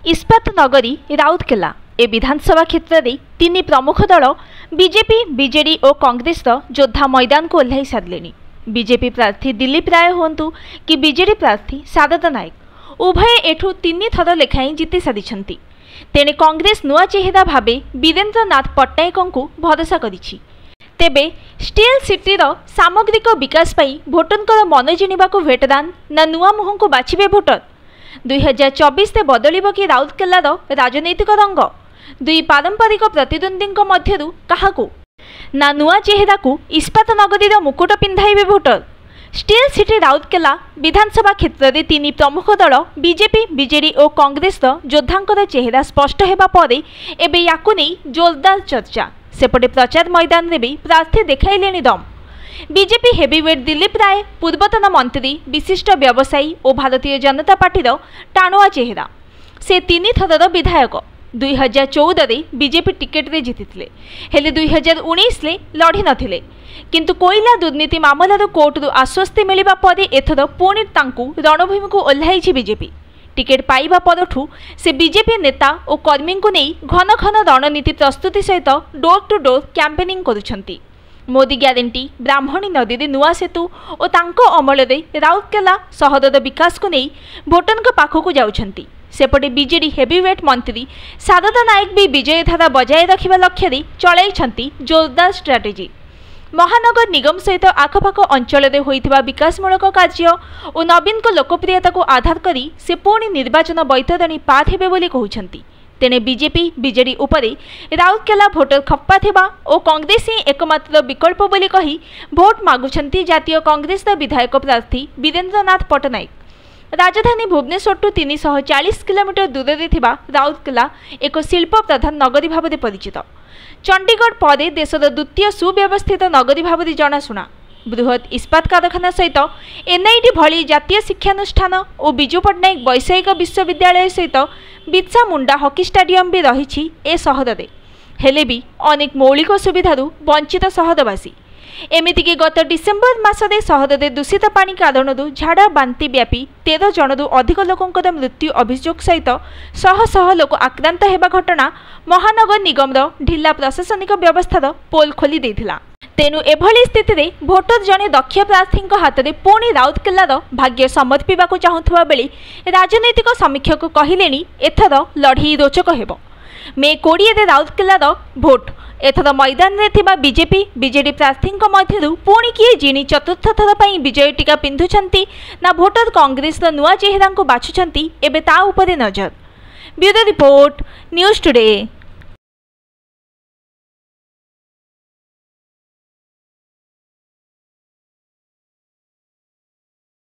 इस्पात नगरी राउरकेला ए विधानसभा क्षेत्र में तीन प्रमुख दल बीजेपी बीजेडी और कांग्रेस योद्धा मैदान को ओह्लाई सारे। बीजेपी प्रार्थी दिलीप राय हूँ कि बीजेडी प्रार्थी शारदा नायक उभय एठू तीन थर लेखाएं जीति सारी। तेणे कांग्रेस नुआ चेहरा भावे वीरेन्द्र नाथ पट्टनायक को भरोसा करिछि। तेबे स्टील सिटीर सामग्रिक विकास पाई भोटरंकर मन जिणिबा को भेटदान ना नुआ मुह को बाछिबे भोटर। 2024 रे बदलिब कि राउरकेलार राजनैतिक रंग। दुई पारंपरिक प्रतिद्वंदी मध्यरु काहाकू ना नुआ चेहरा को इस्पात नगरीर मुकुट पिंधाइबे भोटर। स्टील सिटी राउरकेला विधानसभा क्षेत्र में तीन प्रमुख दल बीजेपी बीजेडी और कांग्रेस योद्धांकर चेहरा स्पष्ट होगा पर एबे याकु नहीं जोरदार चर्चा। सेपटे प्रचार मैदान में भी प्रार्थी देखाइले दम। बीजेपी हेवीवेट दिलीप राय पूर्वतन मंत्री विशिष्ट व्यवसायी और भारतीय जनता पार्टी टाणुआ चेहरा। से तीन थरर विधायक 2014 रे बीजेपी टिकेट रे जीतिथिले हेले 2019 ले लढ़ी नथिले। किंतु कोयला दुर्नीति मामलार कोर्टरू आश्वस्ति मिलिबा परे एथर पुणी तांकु रणभूमि को ओह्लाइछि बीजेपी। टिकेट पाइबा परठू से बीजेपी नेता और कर्मी को नहीं घन घन रणनीति प्रस्तुति सहित डोर टू डोर कैंपेनिंग करुछंती। मोदी ग्यारंटी ब्राह्मणी नदी रे नुआ सेतु और तांको अमल रे राउरकेला सहरर विकास को नहीं भोटर पाखक जाउछंती। सेपटे बीजेडी हेवीवेट मंत्री शारदा नायक भी विजय धारा बजाय रखा लक्ष्य चलाई जोरदार स्ट्राटेजी। महानगर निगम सहित आखपाख अंचल में होइथिबा विकासमूलक कार्य और नवीन को लोकप्रियता को आधार करी से पुणी निर्वाचन बैतरणी पार हेबे बोली कहउछंती। तेणे बीजेपी बीजेडी उपरे राउरकेला भोटर खप्पा थिबा और कांग्रेस ही एकमात्र विकल्प बोली कही भोट मागुछंती जातीय कांग्रेस विधायक प्रार्थी वीरेन्द्र नाथ पट्टनायक। राजधानी भुवनेश्वर 340 किलोमीटर दूर में थिबा राउरकेला एक शिल्प प्रधान नगरी भाव में परिचित। चंडीगढ़ पर देशर द्वितीय सुव्यवस्थित नगरी भाव में जनाशुना। बृहत इस्पात कारखाना सहित एनआईटी भली जातीय शिक्षानुष्ठान और विजु पट्टनायक वैषयिक विश्वविद्यालय सहित बिरसा मुंडा हॉकी स्टाडियम भी रही ए सहर में। हेले भी अनेक मौलिक सुविधारू वंचित सहरवासी। एमितिकी गत डिसेम्बर मासरे सहर में दूषित पानी कारण झाड़ा बांति व्यापी 13 जनरू अधिक लोकंकर मृत्यु अभियोग सहित शह शह लोक आक्रांत होगा घटना महानगर निगम ढिला प्रशासनिक व्यवस्थार पोल खोली देथिला। तेणु एभली स्थिति रे भोटर जने दक्ष प्रार्थी हाथ में पुणी राउरकेलार भाग्य समर्पिबा को चाहुथबा बेले राजनैतिक समीक्षक कहिलेनी एथर लड़ई रोचक हेबो। मे 20 रे राउरकेलार भोट एथर मैदान में थिबा बीजेपी बीजेडी प्रार्थी मध्यरु पुणी किए जिणी चतुर्थ थर पई विजय टीका पिंधुछंती ना भोटर कांग्रेस नुआ चेहरा को बाछुछंती एबे ता उपरे नजर। Bureau report news today.